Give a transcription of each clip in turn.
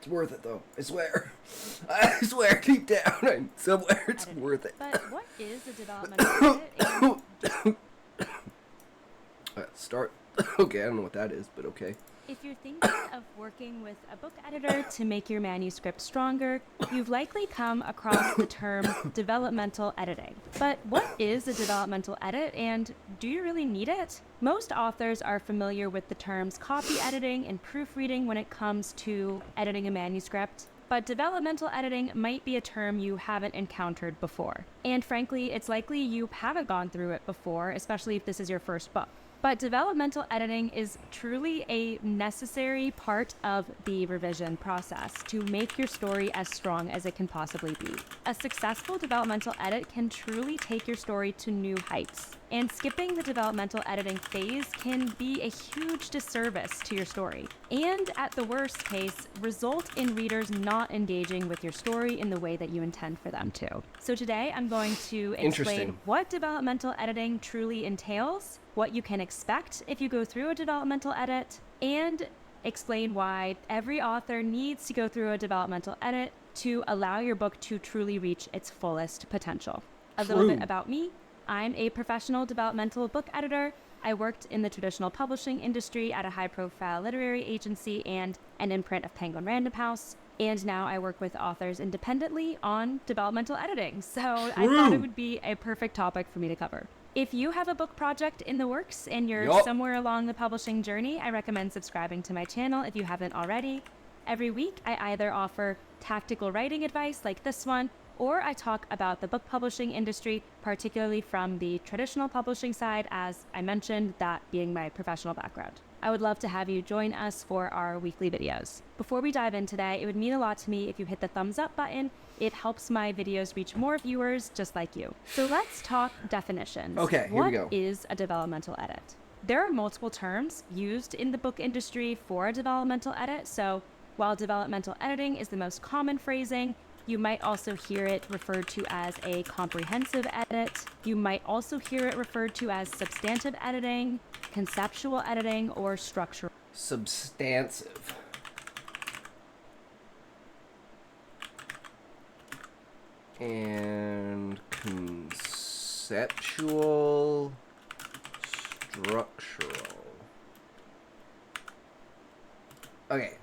It's worth it, though. I swear. I swear, deep down, somewhere it's worth it. But what is a developmental edit? Start. Okay, I don't know what that is, but okay. If you're thinking of working with a book editor to make your manuscript stronger, you've likely come across the term developmental editing. But what is a developmental edit, and do you really need it? Most authors are familiar with the terms copy editing and proofreading when it comes to editing a manuscript, but developmental editing might be a term you haven't encountered before. And frankly, it's likely you haven't gone through it before, especially if this is your first book. But developmental editing is truly a necessary part of the revision process to make your story as strong as it can possibly be. A successful developmental edit can truly take your story to new heights, and skipping the developmental editing phase can be a huge disservice to your story, and at the worst case, result in readers not engaging with your story in the way that you intend for them to. So today I'm going to explain what developmental editing truly entails, what you can expect if you go through a developmental edit, and explain why every author needs to go through a developmental edit to allow your book to truly reach its fullest potential. A little bit about me. I'm a professional developmental book editor. I worked in the traditional publishing industry at a high-profile literary agency and an imprint of Penguin Random House. And now I work with authors independently on developmental editing. So I thought it would be a perfect topic for me to cover. If you have a book project in the works and you're somewhere along the publishing journey, I recommend subscribing to my channel if you haven't already. Every week, I either offer tactical writing advice like this one, or I talk about the book publishing industry, particularly from the traditional publishing side, as I mentioned, that being my professional background. I would love to have you join us for our weekly videos. Before we dive in today, it would mean a lot to me if you hit the thumbs up button. It helps my videos reach more viewers just like you. So let's talk definitions. Okay, here we go. What is a developmental edit? There are multiple terms used in the book industry for a developmental edit. So while developmental editing is the most common phrasing, you might also hear it referred to as a comprehensive edit. You might also hear it referred to as substantive editing, conceptual editing, or structural. Substantive. And conceptual, structural. Okay,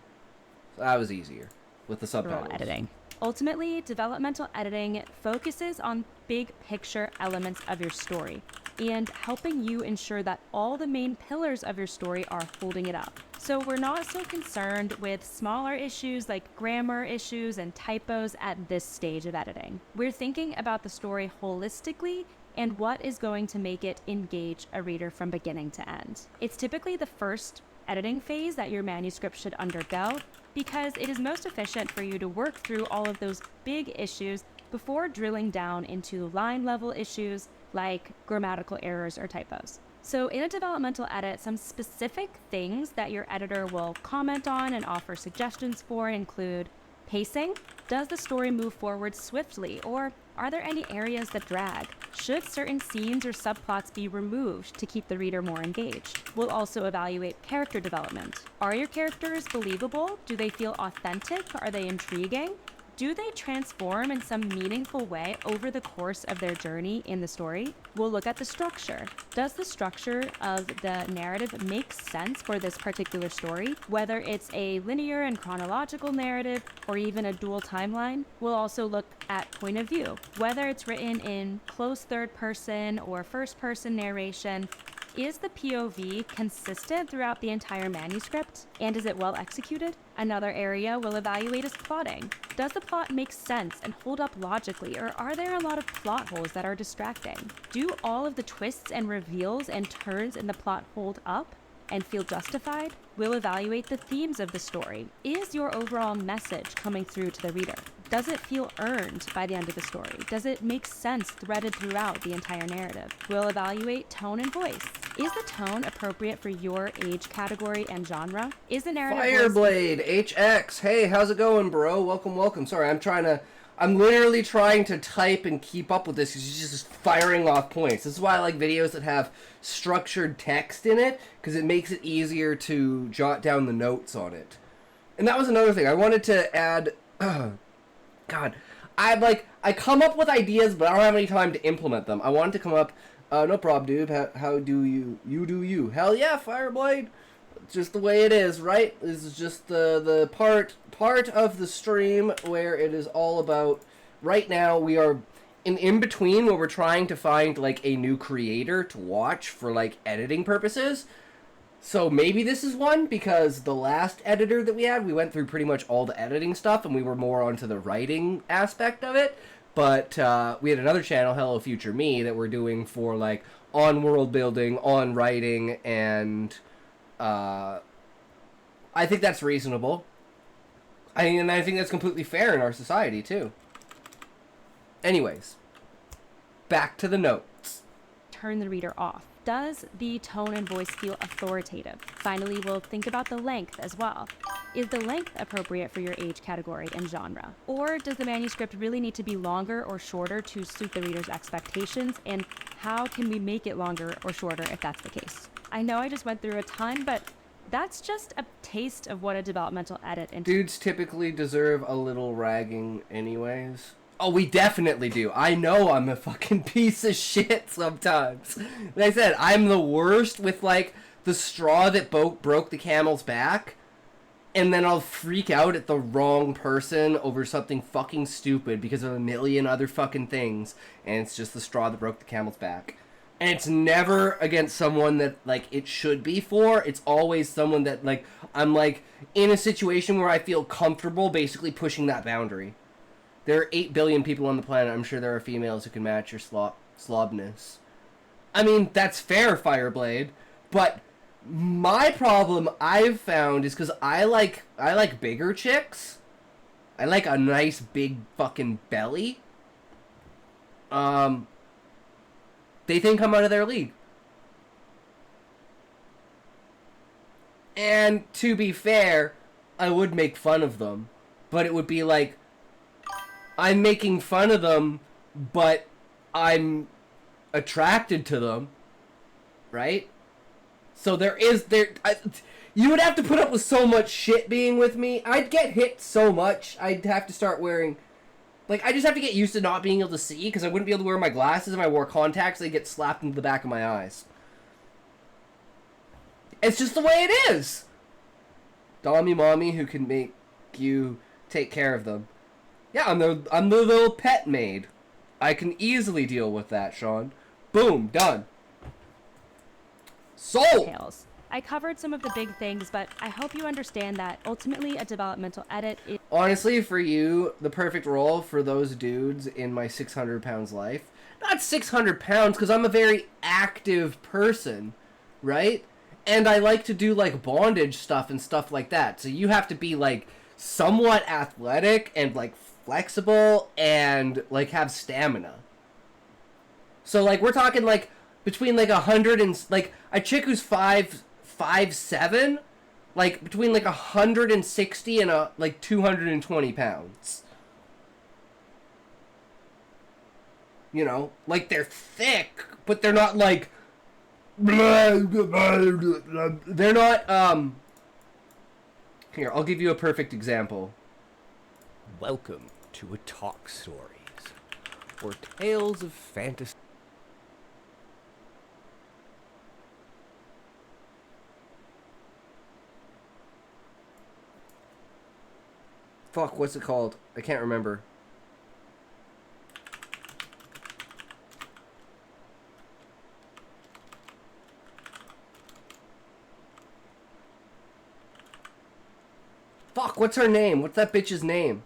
so that was easier with the subtitles. Editing. Ultimately, developmental editing focuses on big picture elements of your story and helping you ensure that all the main pillars of your story are holding it up. So we're not so concerned with smaller issues like grammar issues and typos at this stage of editing. We're thinking about the story holistically and what is going to make it engage a reader from beginning to end. It's typically the first editing phase that your manuscript should undergo because it is most efficient for you to work through all of those big issues before drilling down into line level issues like grammatical errors or typos. So in a developmental edit, some specific things that your editor will comment on and offer suggestions for include pacing. Does the story move forward swiftly, or are there any areas that drag? Should certain scenes or subplots be removed to keep the reader more engaged? We'll also evaluate character development. Are your characters believable? Do they feel authentic? Are they intriguing? Do they transform in some meaningful way over the course of their journey in the story? We'll look at the structure. Does the structure of the narrative make sense for this particular story? Whether it's a linear and chronological narrative or even a dual timeline. We'll also look at point of view. Whether it's written in close third person or first person narration, is the POV consistent throughout the entire manuscript? And is it well executed? Another area we'll evaluate is plotting. Does the plot make sense and hold up logically, or are there a lot of plot holes that are distracting? Do all of the twists and reveals and turns in the plot hold up and feel justified? We'll evaluate the themes of the story. Is your overall message coming through to the reader? Does it feel earned by the end of the story? Does it make sense threaded throughout the entire narrative? We'll evaluate tone and voice. Is the tone appropriate for your age category and genre? Is the narrative Fireblade HX. Hey, how's it going, bro? Welcome. Sorry, I'm literally trying to type and keep up with this because he's just firing off points. This is why I like videos that have structured text in it, because it makes it easier to jot down the notes on it. And that was another thing I wanted to add. God, I come up with ideas, but I don't have any time to implement them. I wanted to come up. No problem, dude. How do you do you? Hell yeah, Fireblade. Just the way it is, right? This is just the part of the stream where it is all about. Right now, we are in between where we're trying to find like a new creator to watch for like editing purposes. So maybe this is one, because the last editor that we had, we went through pretty much all the editing stuff, and we were more onto the writing aspect of it. But we had another channel, Hello Future Me, that we're doing for like on world building, on writing, and I think that's reasonable. I think that's completely fair in our society too. Anyways, back to the notes. Turn the reader off. Does the tone and voice feel authoritative? Finally, we'll think about the length as well. Is the length appropriate for your age category and genre? Or does the manuscript really need to be longer or shorter to suit the reader's expectations? And how can we make it longer or shorter if that's the case? I know I just went through a ton, but that's just a taste of what a developmental edit and Dudes typically deserve a little ragging anyways. Oh, we definitely do. I know I'm a fucking piece of shit sometimes. Like I said, I'm the worst with, like, the straw that broke the camel's back, and then I'll freak out at the wrong person over something fucking stupid because of a million other fucking things, and it's just the straw that broke the camel's back. And it's never against someone that, like, it should be for. It's always someone that, like, I'm, like, in a situation where I feel comfortable basically pushing that boundary. There are 8 billion people on the planet. I'm sure there are females who can match your slobness. I mean, that's fair, Fireblade. But my problem I've found is because I like bigger chicks. I like a nice big fucking belly. They think I'm out of their league. And to be fair, I would make fun of them. But it would be like, I'm making fun of them, but I'm attracted to them, right? So you would have to put up with so much shit being with me. I'd get hit so much. I'd have to start wearing, like, I just have to get used to not being able to see, because I wouldn't be able to wear my glasses. If I wore contacts, they'd get slapped into the back of my eyes. It's just the way it is. Dommy mommy who can make you take care of them. Yeah, I'm the little pet maid. I can easily deal with that, Sean. Boom, done. Sold! details. I covered some of the big things, but I hope you understand that ultimately a developmental edit is... Honestly, for you, the perfect role for those dudes in my 600 pounds life, not 600 pounds, because I'm a very active person, right? And I like to do, like, bondage stuff and stuff like that. So you have to be, like, somewhat athletic and, like, flexible and, like, have stamina. So, like, we're talking, like, between, like, 100 and, like, a chick who's 5'7", like, between, like, 160 and, like, 220 pounds. You know? Like, they're thick, but they're not, like... They're not, Here, I'll give you a perfect example. Welcome to a Talk Stories, or Tales of Fantasy. Fuck, what's it called? I can't remember. Fuck, what's her name? What's that bitch's name?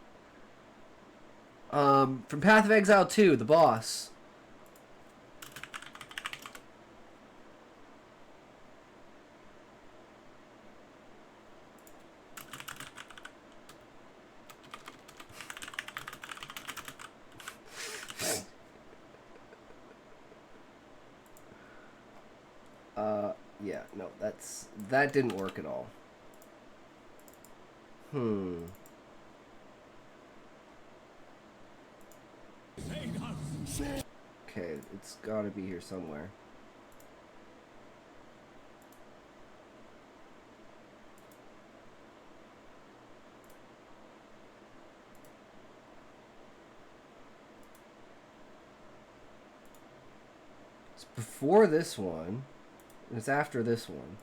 From Path of Exile 2, the boss. Yeah, no, that didn't work at all. Okay, it's gotta be here somewhere. Before this one. It's after this one.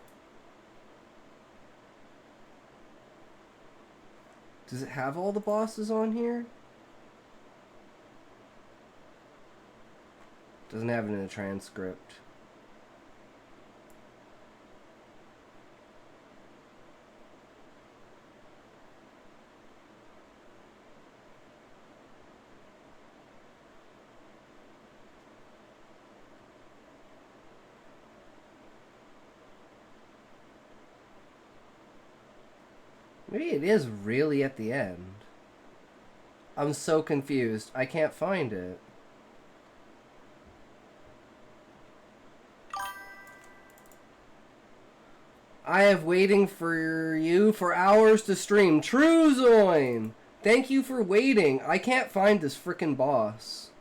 Does it have all the bosses on here? Doesn't have it in a transcript. Maybe it is really at the end. I'm so confused. I can't find it. I have waiting for you for hours to stream. True, Zoin! Thank you for waiting. I can't find this frickin' boss.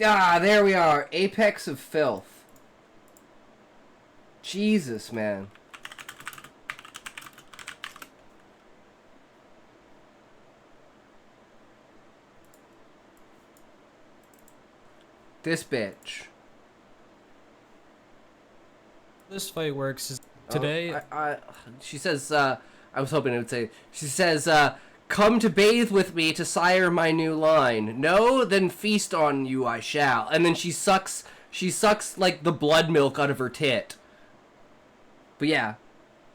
Ah, there we are. Apex of Filth. Jesus, man. This bitch. This fight works is today. She says, I was hoping it would say, she says, come to bathe with me to sire my new line. No, then feast on you I shall. And then she sucks like the blood milk out of her tit. But yeah.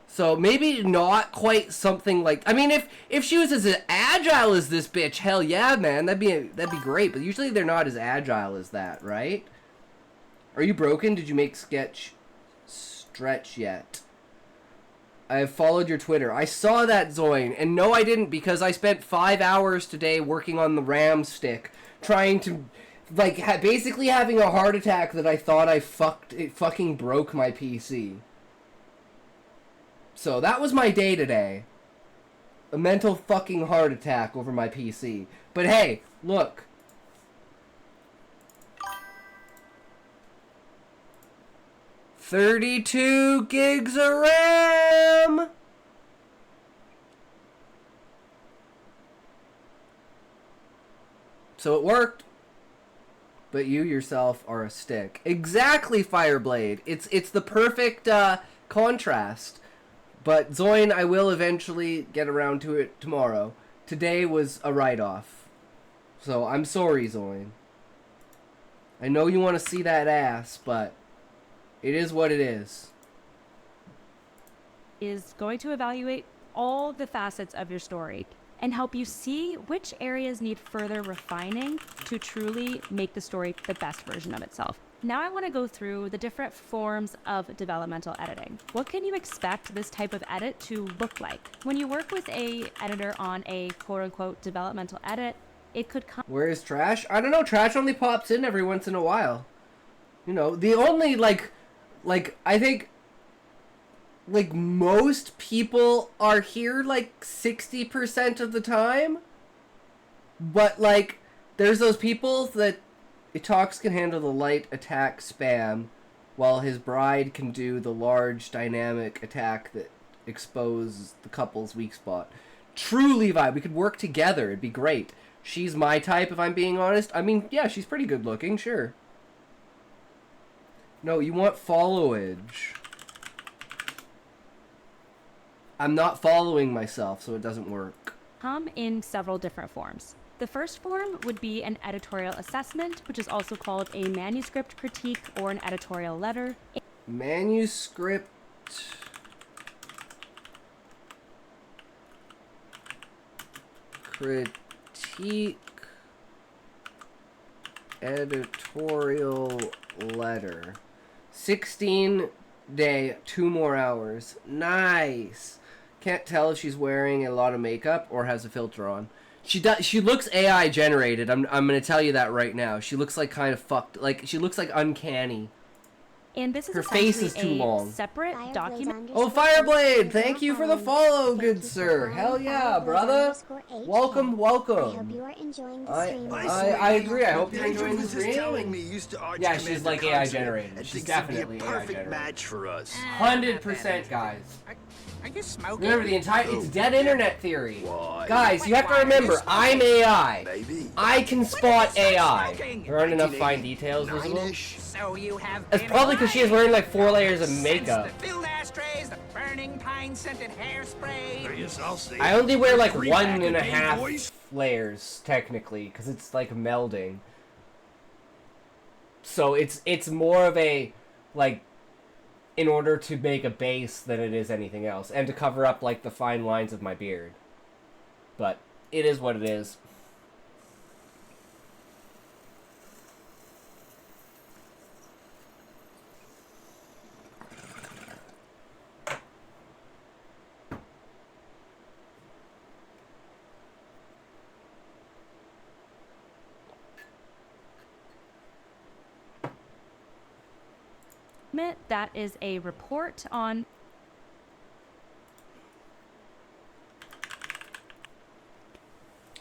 So maybe not quite something like, I mean, if she was as agile as this bitch, hell yeah, man, that'd be great. But usually they're not as agile as that, right? Are you broken? Did you make stretch yet? I have followed your Twitter. I saw that, Zoin. And no, I didn't, because I spent 5 hours today working on the RAM stick, trying to, like, basically having a heart attack that I thought it fucking broke my PC. So that was my day today. A mental fucking heart attack over my PC. But hey, look. $32 gigs of RAM! So it worked. But you yourself are a stick. Exactly, Fireblade. It's the perfect contrast. But Zoin, I will eventually get around to it tomorrow. Today was a write-off. So I'm sorry, Zoin. I know you want to see that ass, but it is what it is. Is going to evaluate all the facets of your story and help you see which areas need further refining to truly make the story the best version of itself. Now I want to go through the different forms of developmental editing. What can you expect this type of edit to look like? When you work with an editor on a quote-unquote developmental edit, it could come... Where is Trash? I don't know. Trash only pops in every once in a while. You know, the only, like I think, like, most people are here, like, 60% of the time. But, like, there's those people that Itox can handle the light attack spam, while his bride can do the large dynamic attack that exposes the couple's weak spot. True, Levi, we could work together. It'd be great. She's my type, if I'm being honest. I mean, yeah, she's pretty good looking, sure. No, you want followage. I'm not following myself, so it doesn't work. Come in several different forms. The first form would be an editorial assessment, which is also called a manuscript critique or an editorial letter. Manuscript critique editorial letter. 16 day, 2 more hours. Nice. Can't tell if she's wearing a lot of makeup or has a filter on. She looks AI generated. I'm gonna tell you that right now. She looks like kind of fucked. Like, she looks like uncanny. And this is Her face is essentially too a long. separate document. Oh, Fireblade! Thank you for the follow, good sir. Hell yeah, brother. Welcome, welcome. I hope you are enjoying the stream. I agree. I hope you're enjoying the was just telling stream. me you used to arch Yeah, she's command like the AI console generated. and She's thinks you'd be definitely a AI perfect generated. match for us. 100%, guys. Are you smoking? Remember the entire, it's dead internet theory. Why? Guys, you have to remember, I'm AI. Maybe. I can spot AI. There aren't enough fine details visible. Nine-ish. So you have That's been probably because she is wearing like 4 layers of Since makeup. the filled ashtrays, the burning pine-scented hairspray. Yes, I'll see. I only wear like Three 1.5 back of boys. layers, technically, because it's like melding. So it's more of a, like, in order to make a base than it is anything else, and to cover up like the fine lines of my beard. But it is what it is. That is a report on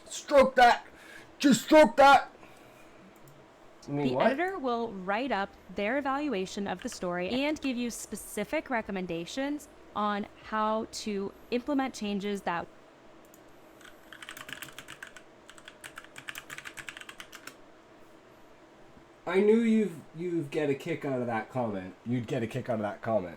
Stroke that! Just stroke that! I mean, the what? editor will write up their evaluation of the story and give you specific recommendations on how to implement changes that I knew you'd get a kick out of that comment. You'd get a kick out of that comment.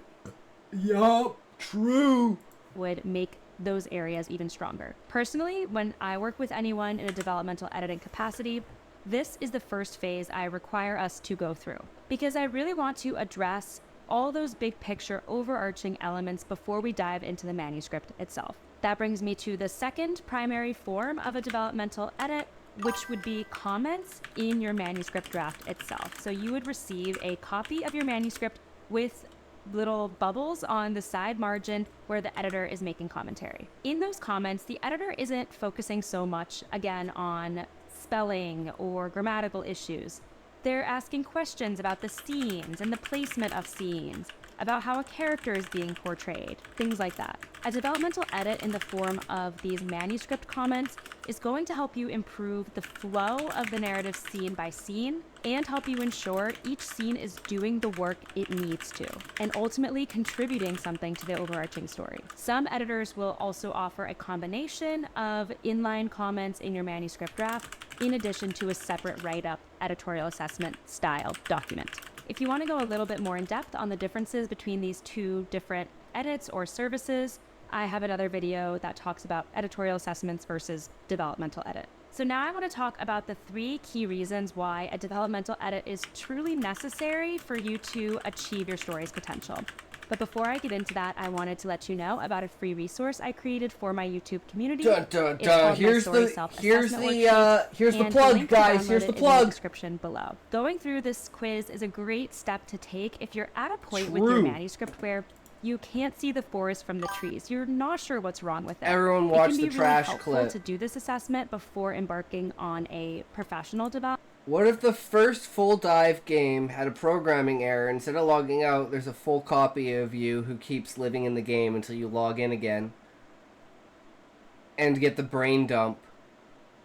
Yup, true. would make those areas even stronger. Personally, when I work with anyone in a developmental editing capacity, this is the first phase I require us to go through, because I really want to address all those big picture overarching elements before we dive into the manuscript itself. That brings me to the second primary form of a developmental edit, which would be comments in your manuscript draft itself. So you would receive a copy of your manuscript with little bubbles on the side margin where the editor is making commentary. In those comments, the editor isn't focusing so much, again, on spelling or grammatical issues. They're asking questions about the scenes and the placement of scenes, about how a character is being portrayed, things like that. A developmental edit in the form of these manuscript comments is going to help you improve the flow of the narrative scene by scene and help you ensure each scene is doing the work it needs to and ultimately contributing something to the overarching story. Some editors will also offer a combination of inline comments in your manuscript draft in addition to a separate write-up editorial assessment style document. If you want to go a little bit more in depth on the differences between these two different edits or services, I have another video that talks about editorial assessments versus developmental edit. So now I want to talk about the 3 key reasons why a developmental edit is truly necessary for you to achieve your story's potential. But before I get into that, I wanted to let you know about a free resource I created for my YouTube community. Dun, dun, It's dun. called my Here's Story the Self-Assessment here's Worksheet, the and plug, link to guys. download Here's it the is in plug. description below. Going through this quiz is a great step to take if you're at a point with your True. manuscript where you can't see the forest from the trees. You're not sure what's wrong with it. Everyone watch it can the be trash really helpful clip. to do this assessment before embarking on a professional development. What if the first full dive game had a programming error? Instead of logging out, there's a full copy of you who keeps living in the game until you log in again. And get the brain dump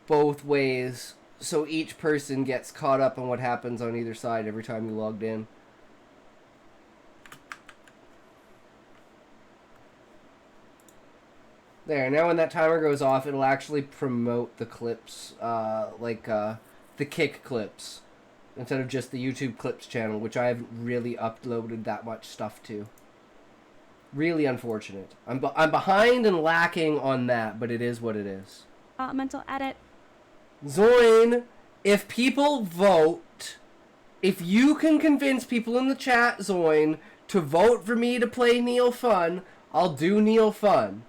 both ways, so each person gets caught up on what happens on either side every time you logged in. There, now when that timer goes off, it'll actually promote the clips, the kick clips, instead of just the YouTube clips channel, which I haven't really uploaded that much stuff to. Really unfortunate. I'm behind and lacking on that, but it is what it is. Developmental edit. Zoin, if people vote, if you can convince people in the chat, Zoin, to vote for me to play Neil Fun, I'll do Neil Fun.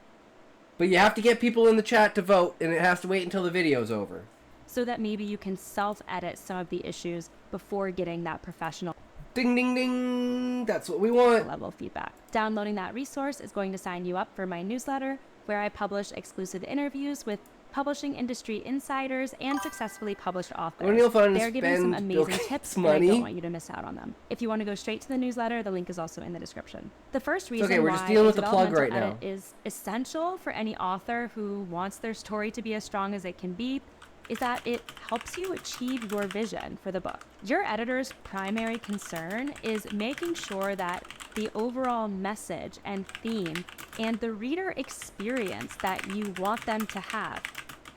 But you have to get people in the chat to vote, and it has to wait until the video's over. So that maybe you can self-edit some of the issues before getting that professional Ding, ding, ding. That's what we want. level feedback. Downloading that resource is going to sign you up for my newsletter, where I publish exclusive interviews with publishing industry insiders, and successfully published authors. When you'll find They're giving some spend amazing Bill tips, Gates' and I money. don't want you to miss out on them. If you want to go straight to the newsletter, the link is also in the description. The first reason okay, we're why just dealing a with the plug developmental right edit now. is essential for any author who wants their story to be as strong as it can be is that it helps you achieve your vision for the book. Your editor's primary concern is making sure that the overall message and theme and the reader experience that you want them to have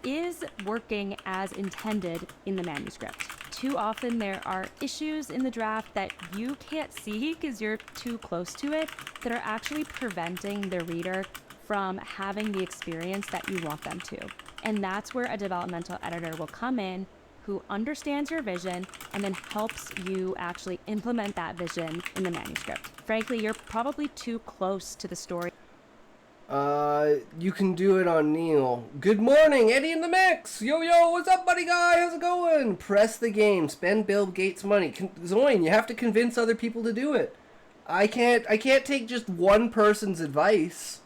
is working as intended in the manuscript. Too often there are issues in the draft that you can't see because you're too close to it that are actually preventing the reader from having the experience that you want them to. And that's where a developmental editor will come in who understands your vision and then helps you actually implement that vision in the manuscript. Frankly, you're probably too close to the story. You can do it on Neil. Good morning, Eddie in the mix. Yo, what's up, buddy guy? How's it going? Press the game. Spend Bill Gates' money. Zoin, you have to convince other people to do it. I can't take just one person's advice.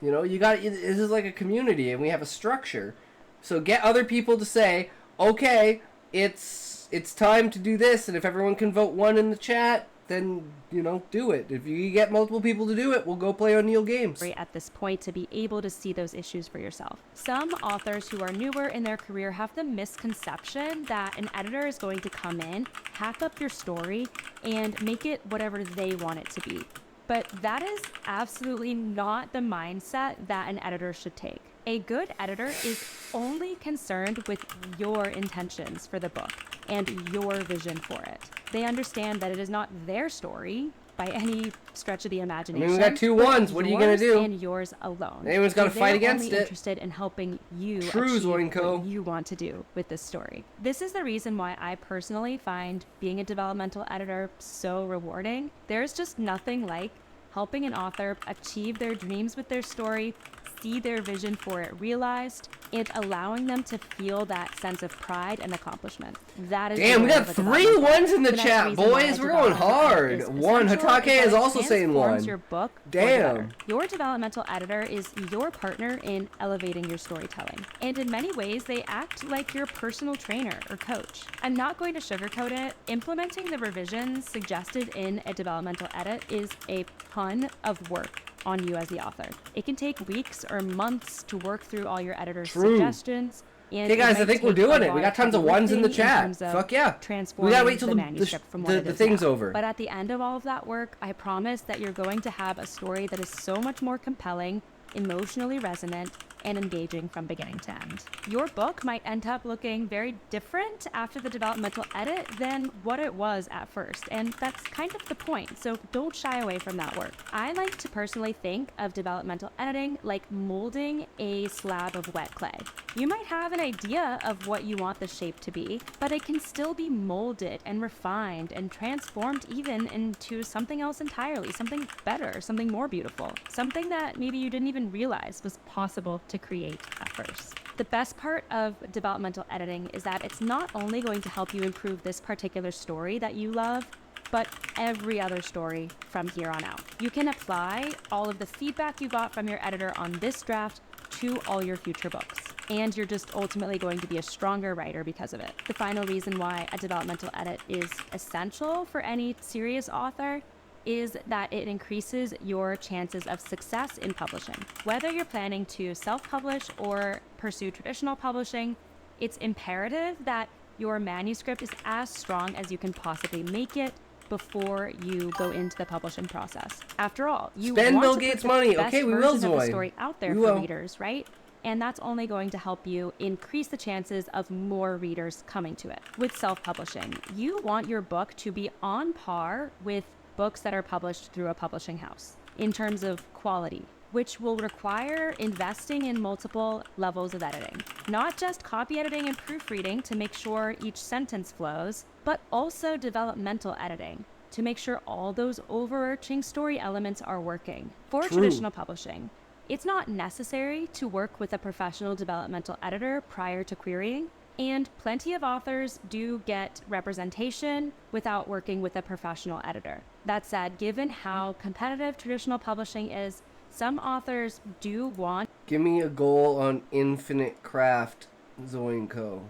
You know, this is like a community and we have a structure. So get other people to say, okay, it's time to do this, and if everyone can vote one in the chat, then, you know, do it. If you get multiple people to do it, we'll go play on Neil Games. At this point to be able to see those issues for yourself. Some authors who are newer in their career have the misconception that an editor is going to come in, hack up your story, and make it whatever they want it to be. But that is absolutely not the mindset that an editor should take. A good editor is only concerned with your intentions for the book and your vision for it. They understand that it is not their story by any stretch of the imagination. I mean, we got two ones. What are you gonna do? And yours alone. Anyone's got to fight against They're it. interested in helping you True, achieve Zoinko. what you want to do with this story. This is the reason why I personally find being a developmental editor so rewarding. There's just nothing like helping an author achieve their dreams with their story, see their vision for it realized, and allowing them to feel that sense of pride and accomplishment. That is Damn, we got 3 ones in the chat, boys. We're going hard. One, Hatake is also saying one. Your book Damn. your developmental editor is your partner in elevating your storytelling. And in many ways, they act like your personal trainer or coach. I'm not going to sugarcoat it. Implementing the revisions suggested in a developmental edit is a ton of work on you as the author. It can take weeks or months to work through all your editor's suggestions. And hey guys, I think we're doing it. We got tons of ones in the chat. terms of Fuck yeah. transforming We gotta wait till the the manuscript from what it is thing's now. over. But at the end of all of that work, I promise that you're going to have a story that is so much more compelling, emotionally resonant, and engaging from beginning to end. Your book might end up looking very different after the developmental edit than what it was at first, and that's kind of the point, so don't shy away from that work. I like to personally think of developmental editing like molding a slab of wet clay. You might have an idea of what you want the shape to be, but it can still be molded and refined and transformed even into something else entirely, something better, something more beautiful, something that maybe you didn't even realize was possible to create at first. The best part of developmental editing is that it's not only going to help you improve this particular story that you love, but every other story from here on out. You can apply all of the feedback you got from your editor on this draft to all your future books, and you're just ultimately going to be a stronger writer because of it. The final reason why a developmental edit is essential for any serious author is that it increases your chances of success in publishing. Whether you're planning to self-publish or pursue traditional publishing, it's imperative that your manuscript is as strong as you can possibly make it before you go into the publishing process. After all, you Spend want Bill to Gates' put the money. best Okay, we will, version of the Zoe. story out there We for will. readers, right? And that's only going to help you increase the chances of more readers coming to it. With self-publishing, you want your book to be on par with books that are published through a publishing house in terms of quality, which will require investing in multiple levels of editing. Not just copy editing and proofreading to make sure each sentence flows, but also developmental editing to make sure all those overarching story elements are working. For traditional publishing, it's not necessary to work with a professional developmental editor prior to querying, and plenty of authors do get representation without working with a professional editor. That said, given how competitive traditional publishing is, Some authors do want Give me a goal on Infinite Craft, Zoinko.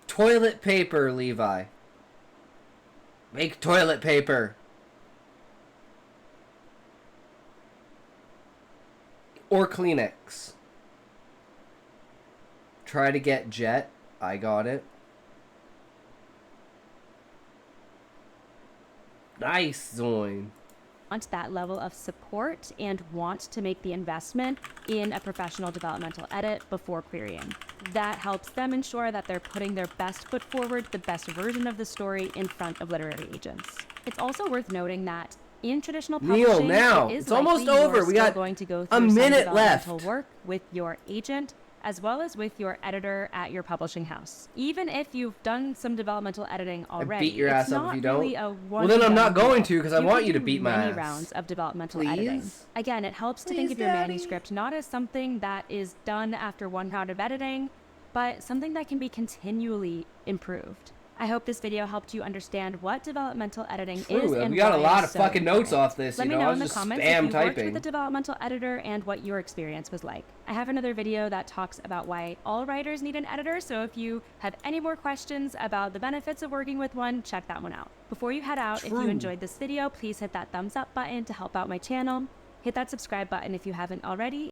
Toilet paper, Levi. Make toilet paper. Or Kleenex. Try to get Jet. I got it. Nice, Zoin. that level of support and want to make the investment in a professional developmental edit before querying. That helps them ensure that they're putting their best foot forward, the best version of the story in front of literary agents. It's also worth noting that in traditional publishing, now. it is It's almost likely over. you're We still got going to go a through some minute left. developmental work with your agent as well as with your editor at your publishing house. Even if you've done some developmental editing already, beat your it's ass up not if you don't. really a Well, then I'm not one-and-done going deal. to, 'cause I want can you to do beat my many ass. rounds of developmental Please? editing. Again, it helps to think Please, of your Daddy? manuscript not as something that is done after one round of editing, but something that can be continually improved. I hope this video helped you understand what developmental editing is True, and we got a why lot it's of so fucking notes important. off this, Let you me know, know I in was the just comments spam if you worked typing. with a developmental editor and what your experience was like. I have another video that talks about why all writers need an editor, so if you have any more questions about the benefits of working with one, check that one out. Before you head out, if you True. enjoyed this video, please hit that thumbs up button to help out my channel. Hit that subscribe button if you haven't already.